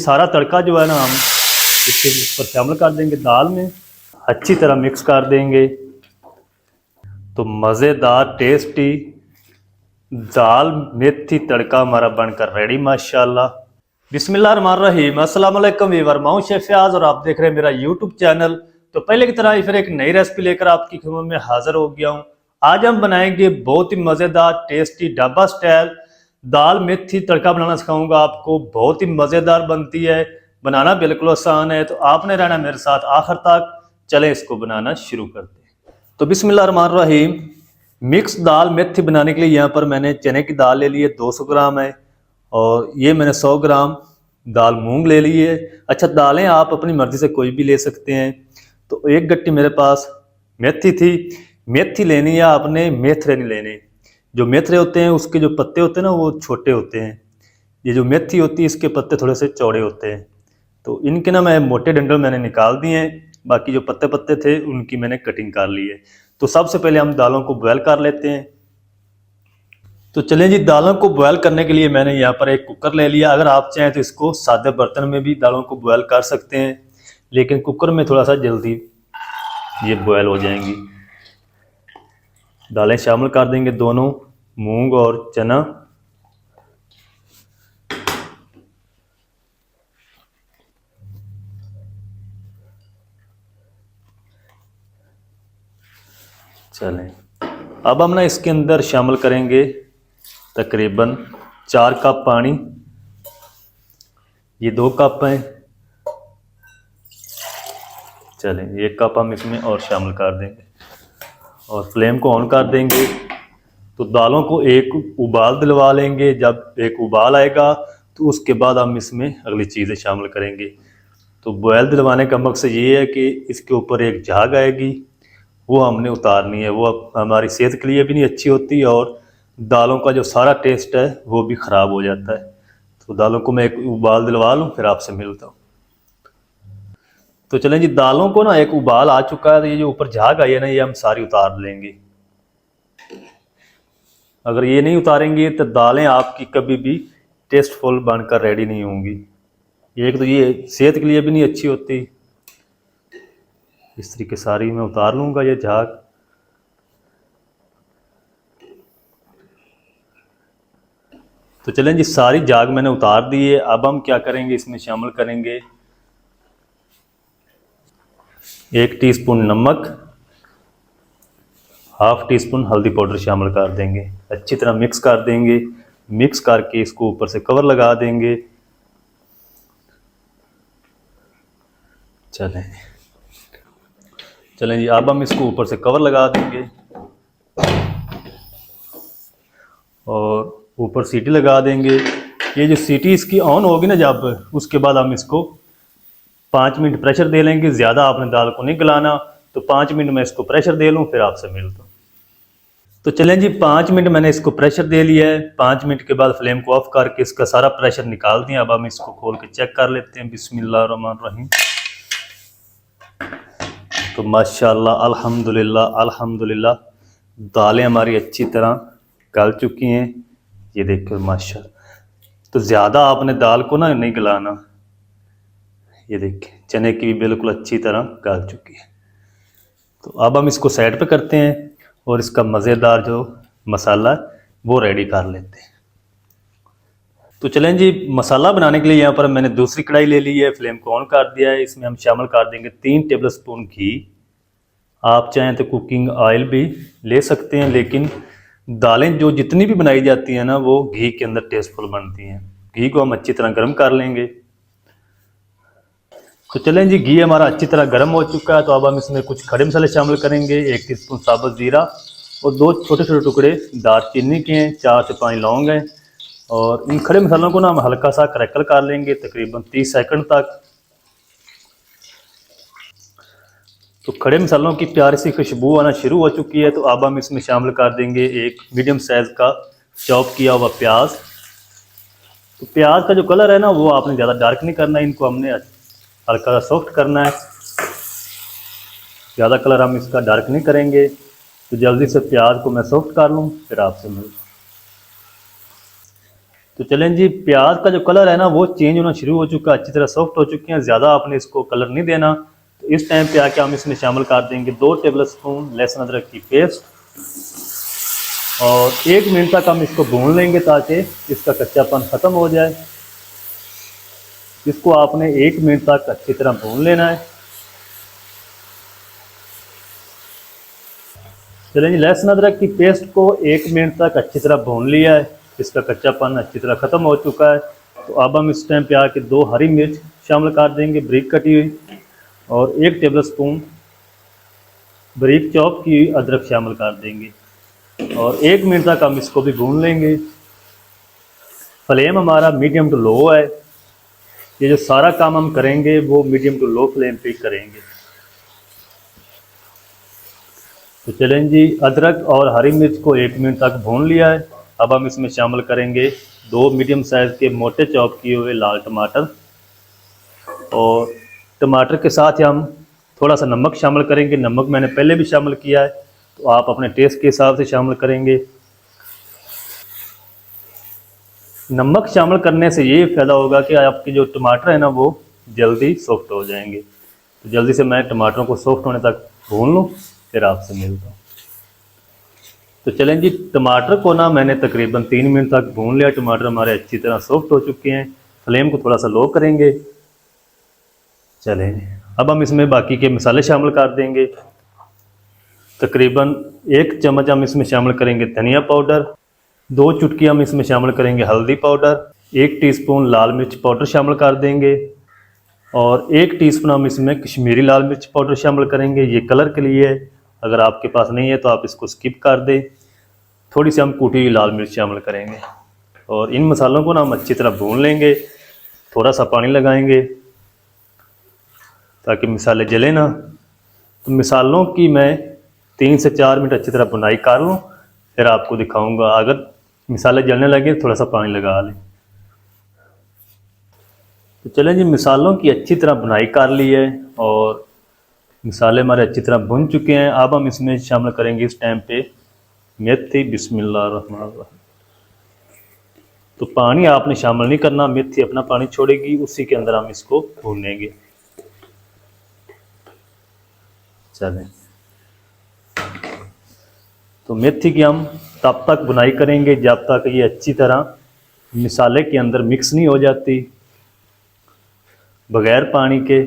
सारा तड़का जो है ना हम इसके ऊपर शामिल कर देंगे दाल में, अच्छी तरह मिक्स कर देंगे। तो मज़ेदार टेस्टी दाल मेथी तड़का हमारा बनकर रेडी माशाल्लाह। बिस्मिल्लाहिर्रहमानिर्रहीम, अस्सलाम वालेकुम व्यूअर, मैं शेफ फयाज और आप देख रहे हैं मेरा यूट्यूब चैनल। तो पहले की तरह ही फिर एक नई रेसिपी लेकर आपकी खिदमत में हाजिर हो गया हूँ। आज हम बनाएंगे बहुत ही मज़ेदार टेस्टी ढाबा स्टाइल दाल मेथी तड़का बनाना सिखाऊंगा आपको। बहुत ही मज़ेदार बनती है, बनाना बिल्कुल आसान है, तो आपने रहना मेरे साथ आखिर तक। चलें इसको बनाना शुरू करते हैं। तो बिस्मिल्लाहिर्रहमानिर्रहीम, मिक्स दाल मेथी बनाने के लिए यहाँ पर मैंने चने की दाल ले ली है 200 ग्राम है, और ये मैंने 100 ग्राम दाल मूंग ले ली है। अच्छा, दालें आप अपनी मर्ज़ी से कोई भी ले सकते हैं। तो एक गट्टी मेरे पास मेथी थी। मेथी लेनी है आपने, मेथरे नहीं लेने। जो मेथरे होते हैं उसके जो पत्ते होते हैं ना वो छोटे होते हैं, ये जो मेथी होती है इसके पत्ते थोड़े से चौड़े होते हैं। तो इनके ना मैं मोटे डंडल मैंने निकाल दिए हैं, बाकी जो पत्ते पत्ते थे उनकी मैंने कटिंग कर ली है। तो सबसे पहले हम दालों को बॉयल कर लेते हैं। तो चलें जी, दालों को बॉयल करने के लिए मैंने यहाँ पर एक कुकर ले लिया। अगर आप चाहें तो इसको सादे बर्तन में भी दालों को बॉयल कर सकते हैं, लेकिन कुकर में थोड़ा सा जल्दी ये बॉयल हो जाएंगी। दालें शामिल कर देंगे, दोनों मूंग और चना। चलें, अब हम ना इसके अंदर शामिल करेंगे तकरीबन 4 कप पानी। ये 2 कप हैं। चलें, 1 कप हम इसमें और शामिल कर देंगे और फ्लेम को ऑन कर देंगे। तो दालों को एक उबाल दिलवा लेंगे। जब एक उबाल आएगा तो उसके बाद हम इसमें अगली चीज़ें शामिल करेंगे। तो बॉयल दिलवाने का मकसद ये है कि इसके ऊपर एक झाग आएगी, वो हमने उतारनी है। वो अब हमारी सेहत के लिए भी नहीं अच्छी होती और दालों का जो सारा टेस्ट है वो भी ख़राब हो जाता है। तो दालों को मैं एक उबाल दिलवा लूँ, फिर आपसे मिलता हूँ। तो चलें जी, दालों को ना एक उबाल आ चुका है। तो ये जो ऊपर झाग आई है ना, ये हम सारी उतार लेंगे। अगर ये नहीं उतारेंगे तो दालें आपकी कभी भी टेस्टफुल बनकर रेडी नहीं होंगी। एक तो ये सेहत के लिए भी नहीं अच्छी होती। इस तरीके सारी मैं उतार लूँगा ये झाग। तो चलें जी, सारी झाग मैंने उतार दी है। अब हम क्या करेंगे, इसमें शामिल करेंगे 1 टीस्पून नमक, हाफ टी स्पून हल्दी पाउडर शामिल कर देंगे। अच्छी तरह मिक्स कर देंगे। मिक्स करके इसको ऊपर से कवर लगा देंगे। चलें चलें जी, अब हम इसको ऊपर से कवर लगा देंगे और ऊपर सीटी लगा देंगे। ये जो सीटी इसकी ऑन होगी ना जब, उसके बाद हम इसको 5 मिनट प्रेशर दे लेंगे। ज़्यादा आपने दाल को नहीं गलाना। तो 5 मिनट में इसको प्रेशर दे लूँ, फिर आपसे मिलता हूँ। तो चलें जी, 5 मिनट मैंने इसको प्रेशर दे लिया है। 5 मिनट के बाद फ्लेम को ऑफ करके इसका सारा प्रेशर निकाल दिया। अब हम इसको खोल के चेक कर लेते हैं। बिस्मिल्लाहिर्रहमानिर्रहीम। तो माशाल्लाह, अल्हम्दुलिल्लाह अल्हम्दुलिल्लाह, दालें हमारी अच्छी तरह गल चुकी हैं। ये देखो माशाल्लाह। तो ज़्यादा आपने दाल को ना नहीं गलाना। ये देखिए, चने की भी बिल्कुल अच्छी तरह गल चुकी है। तो अब हम इसको साइड पे करते हैं और इसका मज़ेदार जो मसाला वो रेडी कर लेते हैं। तो चलें जी, मसाला बनाने के लिए यहाँ पर मैंने दूसरी कढ़ाई ले ली है। फ्लेम को ऑन कर दिया है। इसमें हम शामिल कर देंगे 3 टेबल स्पून घी। आप चाहें तो कुकिंग ऑयल भी ले सकते हैं, लेकिन दालें जो जितनी भी बनाई जाती हैं ना वो घी के अंदर टेस्टफुल बनती हैं। घी को हम अच्छी तरह गर्म कर लेंगे। तो चलें जी, घी हमारा अच्छी तरह गर्म हो चुका है। तो अब हम इसमें कुछ खड़े मसाले शामिल करेंगे। 1 टीस्पून साबुत ज़ीरा और 2 छोटे छोटे टुकड़े दालचीनी के हैं, 4 से 5 लौंग हैं। और इन खड़े मसालों को ना हम हल्का सा क्रैकल कर लेंगे तकरीबन 30 सेकंड तक। तो खड़े मसालों की प्यारी सी खुशबू आना शुरू हो चुकी है। तो अब हम इसमें शामिल कर देंगे एक मीडियम साइज़ का चॉप किया हुआ प्याज। तो प्याज का जो कलर है ना वो आपने ज़्यादा डार्क नहीं करना है, इनको हमने हल्का सा सॉफ्ट करना है। ज़्यादा कलर हम इसका डार्क नहीं करेंगे। तो जल्दी से प्याज को मैं सॉफ्ट कर लूँ, फिर आपसे मिलूँ। तो चलें जी, प्याज का जो कलर है ना वो चेंज होना शुरू हो चुका है, अच्छी तरह सॉफ्ट हो चुके हैं। ज़्यादा आपने इसको कलर नहीं देना। तो इस टाइम पे आके हम इसमें शामिल कर देंगे 2 टेबल स्पून लहसुन अदरक की पेस्ट और 1 मिनट तक हम इसको भून लेंगे ताकि इसका कच्चापन ख़त्म हो जाए। इसको आपने 1 मिनट तक अच्छी तरह भून लेना है। चलें जी, लहसुन अदरक की पेस्ट को 1 मिनट तक अच्छी तरह भून लिया है, इसका कच्चापन अच्छी तरह ख़त्म हो चुका है। तो अब हम इस टाइम पे आके 2 हरी मिर्च शामिल कर देंगे बारीक कटी हुई और 1 टेबल स्पून बारीक चॉप की अदरक शामिल कर देंगे और 1 मिनट तक हम इसको भी भून लेंगे। फ्लेम हमारा मीडियम टू लो है। ये जो सारा काम हम करेंगे वो मीडियम टू लो फ्लेम पे करेंगे। तो चलें जी, अदरक और हरी मिर्च को 1 मिनट तक भून लिया है। अब हम इसमें शामिल करेंगे 2 मीडियम साइज़ के मोटे चॉप किए हुए लाल टमाटर और टमाटर के साथ ही हम थोड़ा सा नमक शामिल करेंगे। नमक मैंने पहले भी शामिल किया है, तो आप अपने टेस्ट के हिसाब से शामिल करेंगे। नमक शामिल करने से ये फ़ायदा होगा कि आपके जो टमाटर है ना वो जल्दी सॉफ्ट हो जाएंगे। तो जल्दी से मैं टमाटरों को सॉफ्ट होने तक भून लूँ, फिर आपसे मिलता हूँ। तो चलें जी, टमाटर को ना मैंने तकरीबन 3 मिनट तक भून लिया। टमाटर हमारे अच्छी तरह सॉफ्ट हो चुके हैं। फ्लेम को थोड़ा सा लो करेंगे। चलें, अब हम इसमें बाकी के मसाले शामिल कर देंगे। तकरीबन 1 चम्मच हम इसमें शामिल करेंगे धनिया पाउडर, 2 चुटकी हम इसमें शामिल करेंगे हल्दी पाउडर, 1 टीस्पून लाल मिर्च पाउडर शामिल कर देंगे और 1 टीस्पून हम इसमें कश्मीरी लाल मिर्च पाउडर शामिल करेंगे। ये कलर के लिए है, अगर आपके पास नहीं है तो आप इसको स्किप कर दें। थोड़ी सी हम कूटी हुई लाल मिर्च शामिल करेंगे और इन मसालों को ना हम अच्छी तरह भून लेंगे। थोड़ा सा पानी लगाएंगे ताकि मसाले जले ना। तो मसालों की मैं 3 से 4 मिनट अच्छी तरह भुनाई कर लूँ, फिर आपको दिखाऊंगा। अगर मसाले जलने लगे थोड़ा सा पानी लगा लें। तो चलें जी, मसालों की अच्छी तरह भुनाई कर ली है और मसाले हमारे अच्छी तरह भुन चुके हैं। अब हम इसमें शामिल करेंगे इस टाइम पे मेथी। बिस्मिल्लाहिर्रहमानिर्रहीम। तो पानी आपने शामिल नहीं करना, मेथी अपना पानी छोड़ेगी, उसी के अंदर हम इसको भूनेंगे। चलें, तो मेथी की हम तब तक बुनाई करेंगे जब तक ये अच्छी तरह मसाले के अंदर मिक्स नहीं हो जाती। बगैर पानी के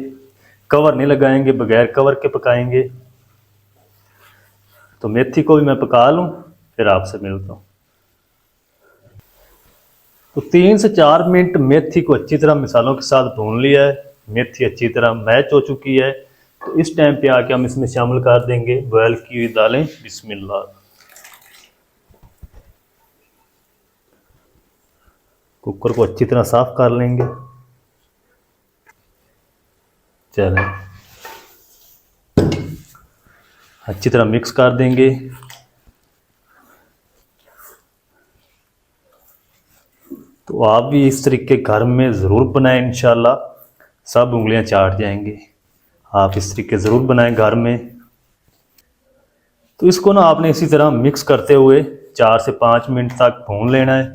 कवर नहीं लगाएंगे, बगैर कवर के पकाएंगे। तो मेथी को भी मैं पका लूँ, फिर आपसे मिलता हूँ। तो 3 से 4 मिनट मेथी को अच्छी तरह मसालों के साथ भून लिया है। मेथी अच्छी तरह मैच हो चुकी है। तो इस टाइम पे आके हम इसमें शामिल कर देंगे बॉयल की हुई दालें। बिस्मिल्लाह। कुकर को अच्छी तरह साफ कर लेंगे। चलें, अच्छी तरह मिक्स कर देंगे। तो आप भी इस तरीके घर में ज़रूर बनाएं, इंशाल्लाह सब उंगलियां चाट जाएंगी। आप इस तरीके ज़रूर बनाएं घर में। तो इसको ना आपने इसी तरह मिक्स करते हुए 4 से 5 मिनट तक भून लेना है।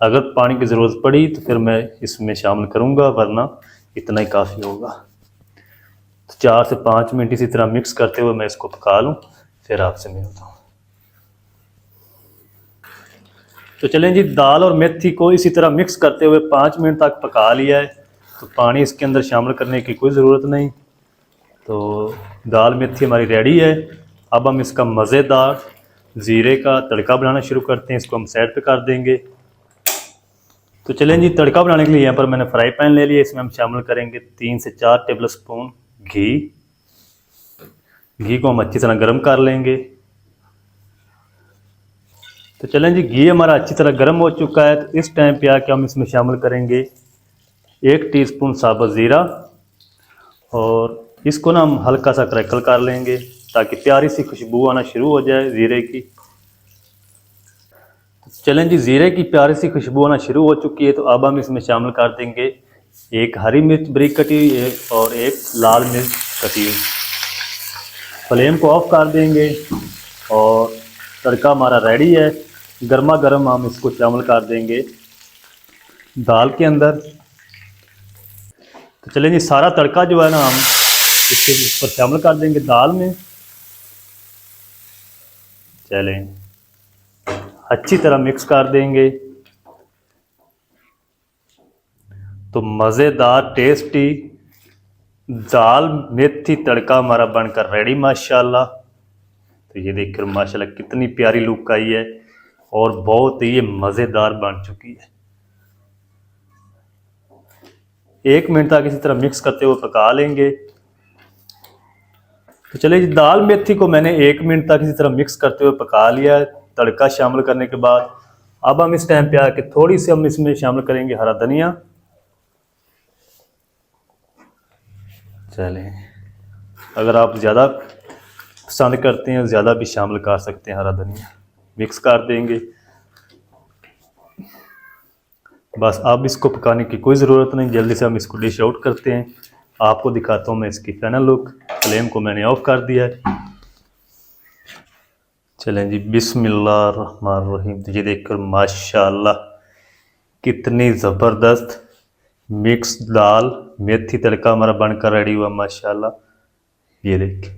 अगर पानी की ज़रूरत पड़ी तो फिर मैं इसमें शामिल करूँगा, वरना इतना ही काफ़ी होगा। तो 4 से 5 मिनट इसी तरह मिक्स करते हुए मैं इसको पका लूँ, फिर आपसे मिलता हूँ। तो चलें जी, दाल और मेथी को इसी तरह मिक्स करते हुए 5 मिनट तक पका लिया है। तो पानी इसके अंदर शामिल करने की कोई ज़रूरत नहीं। तो दाल मेथी हमारी रेडी है। अब हम इसका मज़ेदार ज़ीरे का तड़का बनाना शुरू करते हैं। इसको हम साइड पे कर देंगे। तो चलें जी, तड़का बनाने के लिए यहाँ पर मैंने फ्राई पैन ले लिया। इसमें हम शामिल करेंगे 3 से 4 टेबल स्पून घी। घी को हम अच्छी तरह गर्म कर लेंगे। तो चलें जी, घी हमारा अच्छी तरह गर्म हो चुका है। तो इस टाइम पे आके हम इसमें शामिल करेंगे 1 टीस्पून साबुत ज़ीरा और इसको ना हम हल्का सा क्रैकल कर लेंगे ताकि प्यारी सी खुशबू आना शुरू हो जाए ज़ीरे की। चलें जी, ज़ीरे की प्यारी सी खुशबू आना शुरू हो चुकी है। तो अब हम इसमें शामिल कर देंगे 1 हरी मिर्च बारीक कटी हुई और 1 लाल मिर्च कटी हुई। फ्लेम को ऑफ कर देंगे और तड़का हमारा रेडी है। गर्मा गर्म हम इसको शामिल कर देंगे दाल के अंदर। तो चलें जी, सारा तड़का जो है ना हम इसके ऊपर शामिल कर देंगे दाल में। चलें, अच्छी तरह मिक्स कर देंगे तो मज़ेदार टेस्टी दाल मेथी तड़का हमारा बनकर रेडी माशाल्लाह। तो ये देखकर माशाल्लाह कितनी प्यारी लुक आई है और बहुत ही मज़ेदार बन चुकी है। 1 मिनट तक इसी तरह मिक्स करते हुए पका लेंगे। तो चलिए जी, दाल मेथी को मैंने 1 मिनट तक इसी तरह मिक्स करते हुए पका लिया है तड़का शामिल करने के बाद। अब हम इस टाइम पे आके थोड़ी सी हम इसमें शामिल करेंगे हरा धनिया। चलें, अगर आप ज़्यादा पसंद करते हैं ज़्यादा भी शामिल कर सकते हैं हरा धनिया। मिक्स कर देंगे बस। अब इसको पकाने की कोई ज़रूरत नहीं, जल्दी से हम इसको डिश आउट करते हैं। आपको दिखाता हूँ मैं इसकी फाइनल लुक। फ्लेम को मैंने ऑफ कर दिया है। चलें जी, बिस्मिल्लाहिर्रहमानिर्रहीम। तो ये देखकर माशाल्लाह कितनी ज़बरदस्त मिक्स दाल मेथी तड़का हमारा बनकर रेडी हुआ माशाल्लाह। ये देखिए,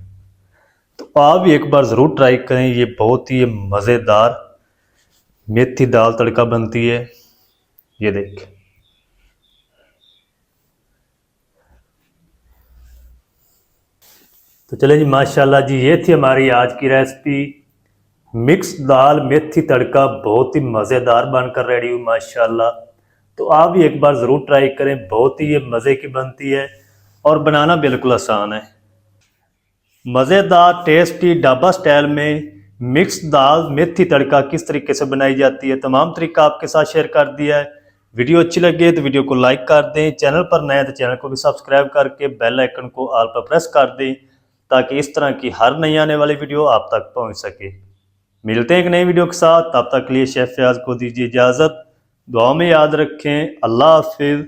तो आप भी एक बार ज़रूर ट्राई करें। ये बहुत ही मज़ेदार मेथी दाल तड़का बनती है। ये देखिए, तो चलें जी, माशाल्लाह जी, ये थी हमारी आज की रेसिपी मिक्स दाल मेथी तड़का। बहुत ही मज़ेदार बनकर रेडी हुई माशाल्लाह। तो आप भी एक बार ज़रूर ट्राई करें, बहुत ही ये मज़े की बनती है और बनाना बिल्कुल आसान है। मज़ेदार टेस्टी ढाबा स्टाइल में मिक्स दाल मेथी तड़का किस तरीके से बनाई जाती है, तमाम तरीका आपके साथ शेयर कर दिया है। वीडियो अच्छी लगे तो वीडियो को लाइक कर दें, चैनल पर नए तो चैनल को भी सब्सक्राइब करके बेल आइकन को ऑल पर प्रेस कर दें ताकि इस तरह की हर नई आने वाली वीडियो आप तक पहुंच सके। मिलते हैं एक नई वीडियो के साथ, तब तक के लिए शेफ फयाज को दीजिए इजाज़त। दुआ में याद रखें। अल्लाह हाफिज़।